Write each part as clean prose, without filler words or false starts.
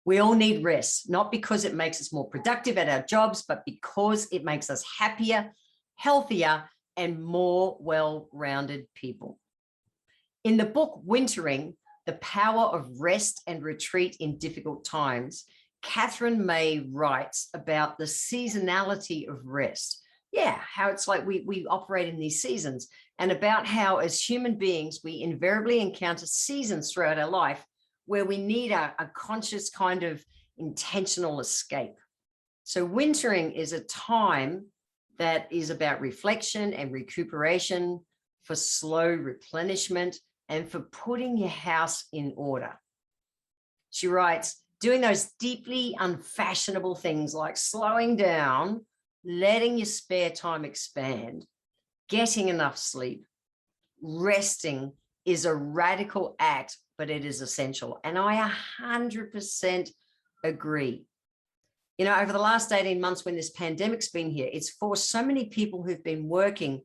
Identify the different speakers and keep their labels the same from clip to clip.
Speaker 1: We all need rest, not because it makes us more productive at our jobs, but because it makes us happier, healthier, and more well-rounded people. In the book, Wintering, The Power of Rest and Retreat in Difficult Times, Catherine May writes about the seasonality of rest. Yeah, how it's like we operate in these seasons, and about how as human beings, we invariably encounter seasons throughout our life where we need a conscious kind of intentional escape. So wintering is a time that is about reflection and recuperation, for slow replenishment, and for putting your house in order. She writes, doing those deeply unfashionable things like slowing down, letting your spare time expand, getting enough sleep, resting is a radical act, but it is essential. And I 100% agree. You know, over the last 18 months when this pandemic's been here, it's forced so many people who've been working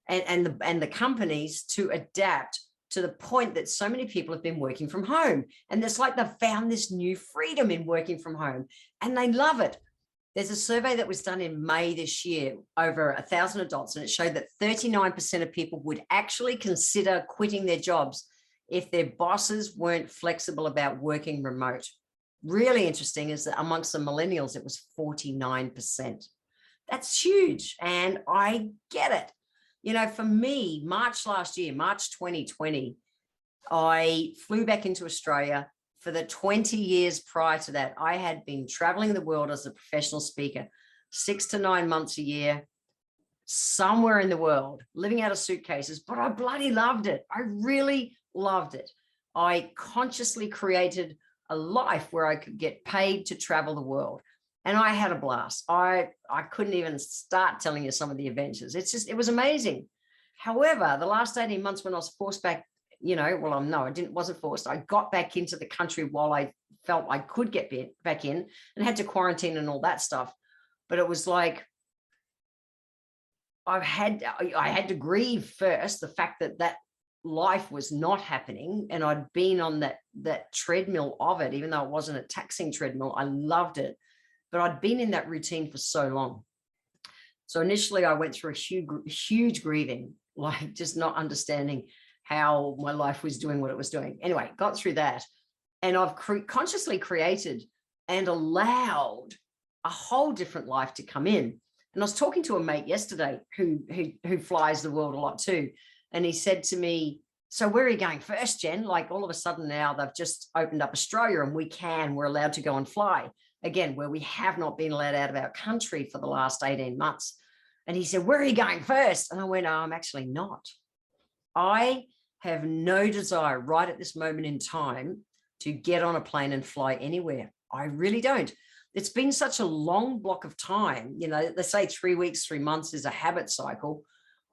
Speaker 1: and the companies to adapt to the point that so many people have been working from home. And it's like they've found this new freedom in working from home and they love it. There's a survey that was done in May this year, over 1,000 adults, and it showed that 39% of people would actually consider quitting their jobs if their bosses weren't flexible about working remote. Really interesting is that amongst the millennials, it was 49%. That's huge. And I get it. You know, for me, March last year, March 2020, I flew back into Australia. For the 20 years prior to that, I had been traveling the world as a professional speaker, 6 to 9 months a year, somewhere in the world, living out of suitcases, but I bloody loved it. I really loved it. I consciously created a life where I could get paid to travel the world. And I had a blast. I couldn't even start telling you some of the adventures. It was amazing. However, the last 18 months when I was forced back, you know, well, no, wasn't forced. I got back into the country while I felt I could get back in and had to quarantine and all that stuff. But it was like, I had to grieve first the fact that life was not happening, and I'd been on that treadmill of it, even though it wasn't a taxing treadmill. I loved it, but I'd been in that routine for so long. So initially I went through a huge grieving, like just not understanding how my life was doing what it was doing. Anyway, got through that, and I've consciously created and allowed a whole different life to come in. And I was talking to a mate yesterday who flies the world a lot too. And he said to me, so where are you going first, Jen? Like all of a sudden now they've just opened up Australia and we're allowed to go and fly again, where we have not been allowed out of our country for the last 18 months. And he said, where are you going first? And I went, oh, I'm actually not. I have no desire right at this moment in time to get on a plane and fly anywhere. I really don't. It's been such a long block of time. You know, they say 3 weeks, 3 months is a habit cycle.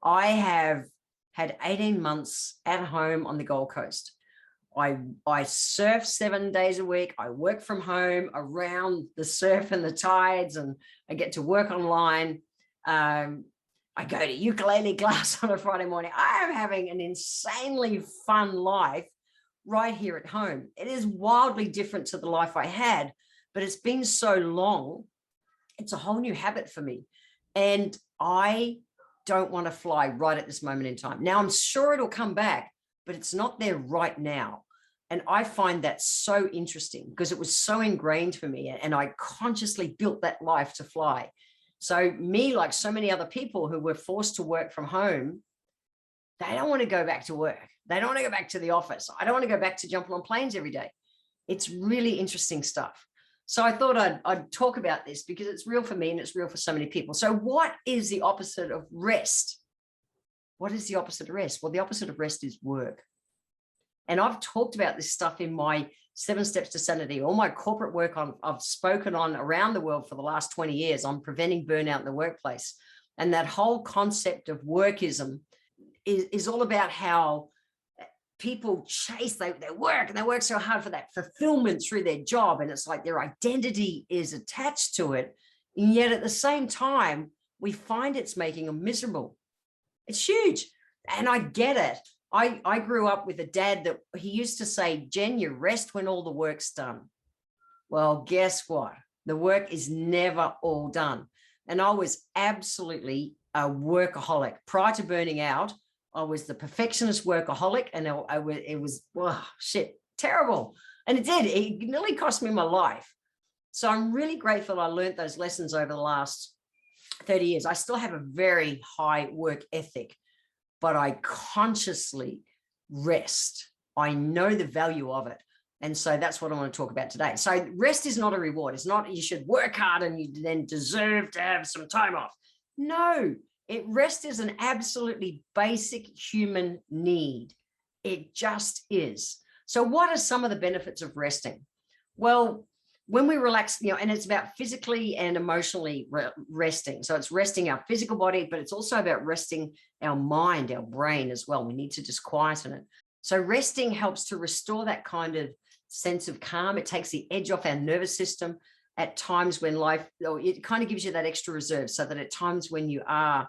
Speaker 1: I have had 18 months at home on the Gold Coast. I surf 7 days a week. I work from home around the surf and the tides, and I get to work online. I go to ukulele class on a Friday morning. I am having an insanely fun life right here at home. It is wildly different to the life I had, but it's been so long. It's a whole new habit for me. And I don't want to fly right at this moment in time. Now, I'm sure it'll come back, but it's not there right now. And I find that so interesting because it was so ingrained for me, and I consciously built that life to fly. So me, like so many other people who were forced to work from home, they don't want to go back to work. They don't want to go back to the office. I don't want to go back to jumping on planes every day. It's really interesting stuff. So I thought I'd talk about this because it's real for me and it's real for so many people. So what is the opposite of rest? What is the opposite of rest? Well, the opposite of rest is work. And I've talked about this stuff in my 7 Steps to Sanity, all my corporate work I've spoken on around the world for the last 20 years on preventing burnout in the workplace. And that whole concept of workism is all about how people chase, they work and they work so hard for that fulfillment through their job. And it's like their identity is attached to it. And yet at the same time, we find it's making them miserable. It's huge. And I get it. I grew up with a dad that he used to say, Jen, you rest when all the work's done. Well, guess what? The work is never all done. And I was absolutely a workaholic. Prior to burning out, I was the perfectionist workaholic, and it was, oh, shit, terrible. And it did. It nearly cost me my life. So I'm really grateful I learned those lessons over the last 30 years. I still have a very high work ethic, but I consciously rest. I know the value of it. And so that's what I want to talk about today. So rest is not a reward. It's not you should work hard and you then deserve to have some time off. No, rest is an absolutely basic human need. It just is. So what are some of the benefits of resting? Well, when we relax, and it's about physically and emotionally resting. So it's resting our physical body, but it's also about resting our mind, our brain as well. We need to just quieten it. So resting helps to restore that kind of sense of calm. It takes the edge off our nervous system at times when it kind of gives you that extra reserve, so that at times when you are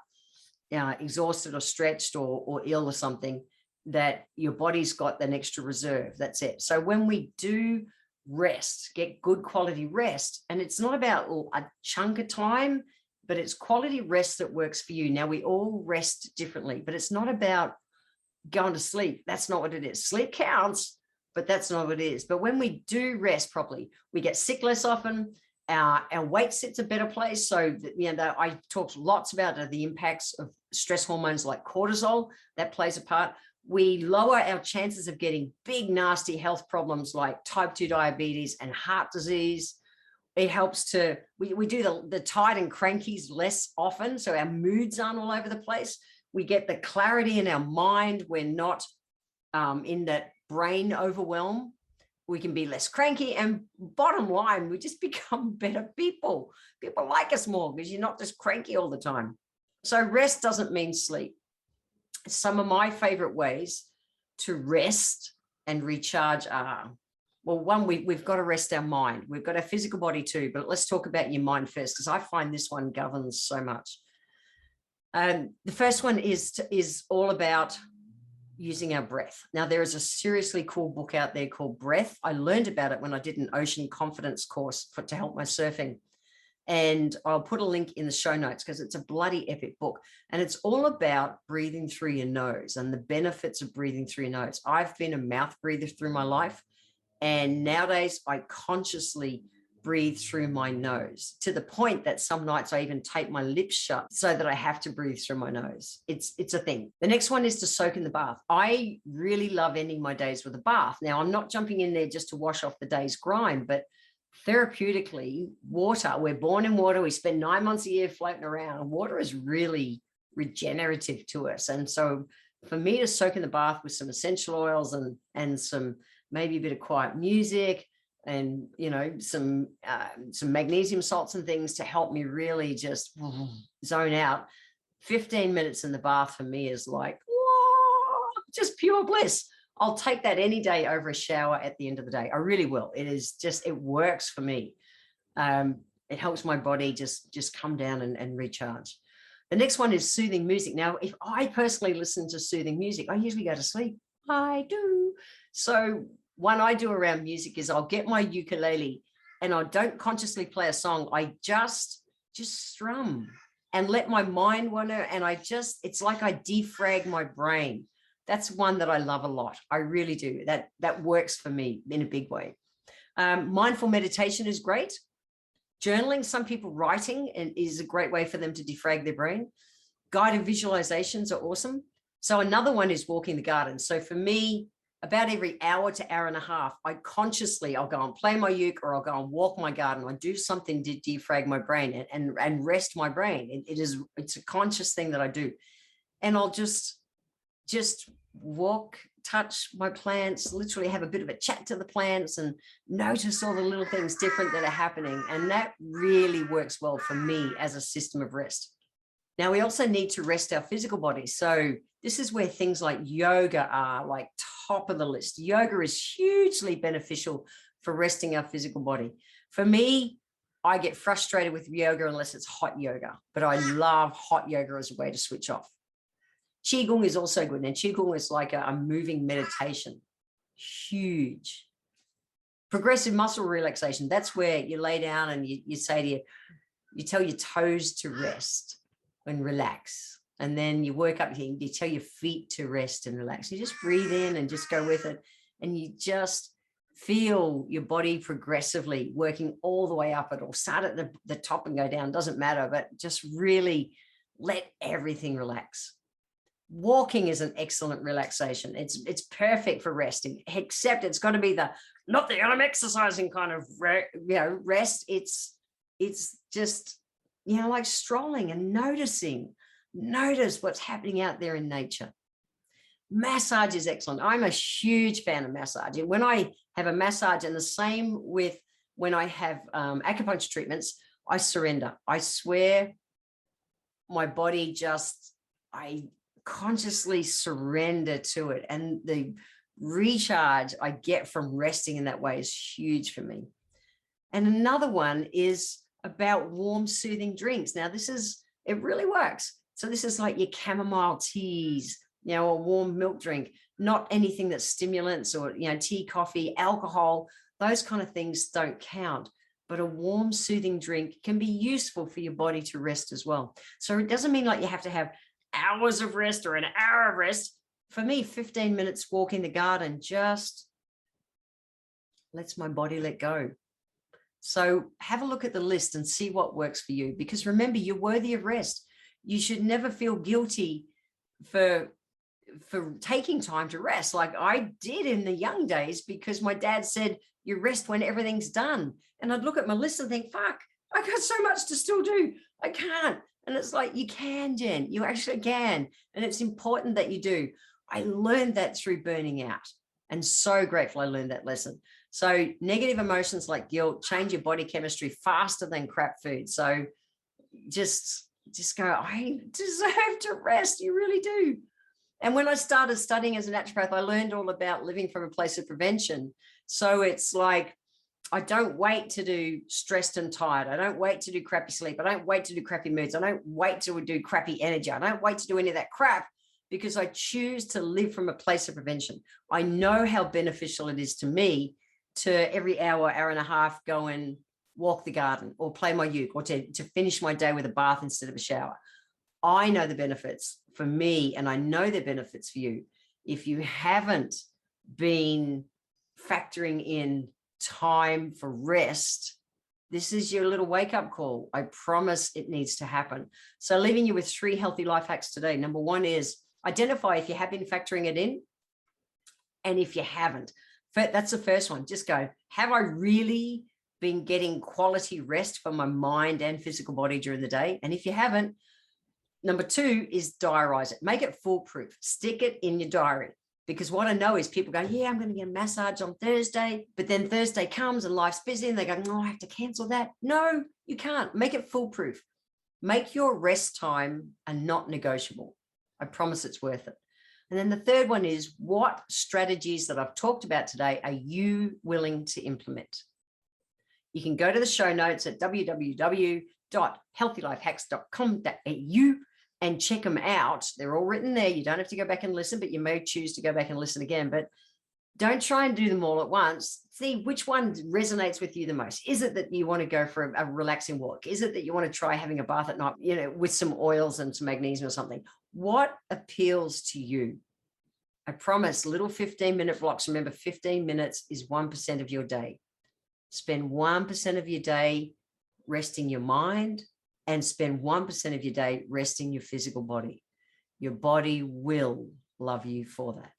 Speaker 1: exhausted or stretched or ill or something, that your body's got an extra reserve. That's it. So when we do rest, get good quality rest, and it's not about a chunk of time, but it's quality rest that works for you. Now, we all rest differently, but it's not about going to sleep. That's not what it is. Sleep counts, but that's not what it is. But when we do rest properly, we get sick less often. Our weight sits a better place. So that, I talked lots about the impacts of stress hormones like cortisol. That plays a part. We lower our chances of getting big, nasty health problems like type 2 diabetes and heart disease. It helps to, we do the tired and crankies less often, so our moods aren't all over the place. We get the clarity in our mind. We're not in that brain overwhelm. We can be less cranky, and bottom line, we just become better people. People like us more because you're not just cranky all the time. So rest doesn't mean sleep. Some of my favorite ways to rest and recharge are, well, one, we've got to rest our mind. We've got our physical body too, but let's talk about your mind first, because I find this one governs so much. The first one is all about using our breath. Now, there is a seriously cool book out there called Breath. I learned about it when I did an ocean confidence course to help my surfing. And I'll put a link in the show notes because it's a bloody epic book. And it's all about breathing through your nose and the benefits of breathing through your nose. I've been a mouth breather through my life. And nowadays I consciously breathe through my nose, to the point that some nights I even tape my lips shut so that I have to breathe through my nose. It's a thing. The next one is to soak in the bath. I really love ending my days with a bath. Now, I'm not jumping in there just to wash off the day's grime, but therapeutically, water, we're born in water. We spend 9 months a year floating around. Water is really regenerative to us. And so for me to soak in the bath with some essential oils and some, maybe a bit of quiet music, and some magnesium salts and things to help me really just zone out. 15 minutes in the bath for me is like, whoa, just pure bliss. I'll take that any day over a shower at the end of the day. I really will. It works for me. It helps my body just come down and recharge. The next one is soothing music. Now, if I personally listen to soothing music, I usually go to sleep. I do. So one I do around music is I'll get my ukulele and I don't consciously play a song. I just strum and let my mind wander. And it's like I defrag my brain. That's one that I love a lot. I really do. That works for me in a big way. Mindful meditation is great. Journaling, some people writing is a great way for them to defrag their brain. Guided visualizations are awesome. So another one is walking the garden. So for me, about every hour to hour and a half, I'll go and play my uke, or I'll go and walk my garden. I do something to defrag my brain and rest my brain. It's a conscious thing that I do. And I'll just walk, touch my plants, literally have a bit of a chat to the plants and notice all the little things different that are happening. And that really works well for me as a system of rest. Now, we also need to rest our physical body. So this is where things like yoga are like top of the list. Yoga is hugely beneficial for resting our physical body. For me, I get frustrated with yoga unless it's hot yoga, but I love hot yoga as a way to switch off. Qigong is also good. And Qigong is like a moving meditation. Huge. Progressive muscle relaxation. That's where you lay down and you say to you tell your toes to rest and relax. And then you work up here, you tell your feet to rest and relax. You just breathe in and just go with it. And you just feel your body progressively working all the way up. It'll start at the top and go down, doesn't matter, but just really let everything relax. Walking is an excellent relaxation. It's perfect for resting, except it's got to be not the I'm exercising kind of rest. It's just, like strolling and notice what's happening out there in nature. Massage is excellent. I'm a huge fan of massage. And when I have a massage, and the same with when I have acupuncture treatments, I surrender. I swear my body I consciously surrender to it. And the recharge I get from resting in that way is huge for me. And another one is about warm, soothing drinks. Now, it really works. So this is like your chamomile teas, a warm milk drink, not anything that's stimulants or, tea, coffee, alcohol, those kind of things don't count. But a warm, soothing drink can be useful for your body to rest as well. So it doesn't mean like you have to have hours of rest or an hour of rest. For me, 15 minutes walk in the garden just lets my body let go. So have a look at the list and see what works for you. Because remember, you're worthy of rest. You should never feel guilty for taking time to rest like I did in the young days, because my dad said, you rest when everything's done. And I'd look at my list and think, fuck, I got so much to still do. I can't. And it's like, you can, Jen, you actually can. And it's important that you do. I learned that through burning out, and so grateful I learned that lesson. So negative emotions like guilt change your body chemistry faster than crap food. So just go, I deserve to rest. You really do. And when I started studying as a naturopath, I learned all about living from a place of prevention. So it's like, I don't wait to do stressed and tired. I don't wait to do crappy sleep. I don't wait to do crappy moods. I don't wait to do crappy energy. I don't wait to do any of that crap, because I choose to live from a place of prevention. I know how beneficial it is to me to every hour and a half go and walk the garden or play my uke, or to finish my day with a bath instead of a shower. I know the benefits for me, and I know the benefits for you. If you haven't been factoring in time for rest, this is your little wake-up call. I promise it needs to happen. So leaving you with 3 healthy life hacks today. Number 1 is identify if you have been factoring it in, and if you haven't. That's the first one. Just go, have I really been getting quality rest for my mind and physical body during the day? And if you haven't, number 2 is diarize it. Make it foolproof. Stick it in your diary. Because what I know is people go, yeah, I'm going to get a massage on Thursday, but then Thursday comes and life's busy and they go, no, I have to cancel that. No, you can't. Make it foolproof. Make your rest time a not negotiable. I promise it's worth it. And then the third one is, what strategies that I've talked about today are you willing to implement? You can go to the show notes at www.healthylifehacks.com.au and check them out. They're all written there. You don't have to go back and listen, but you may choose to go back and listen again. But don't try and do them all at once. See which one resonates with you the most. Is it that you want to go for a relaxing walk? Is it that you want to try having a bath at night, with some oils and some magnesium or something? What appeals to you? I promise, little 15-minute blocks. Remember, 15 minutes is 1% of your day. Spend 1% of your day resting your mind, and spend 1% of your day resting your physical body. Your body will love you for that.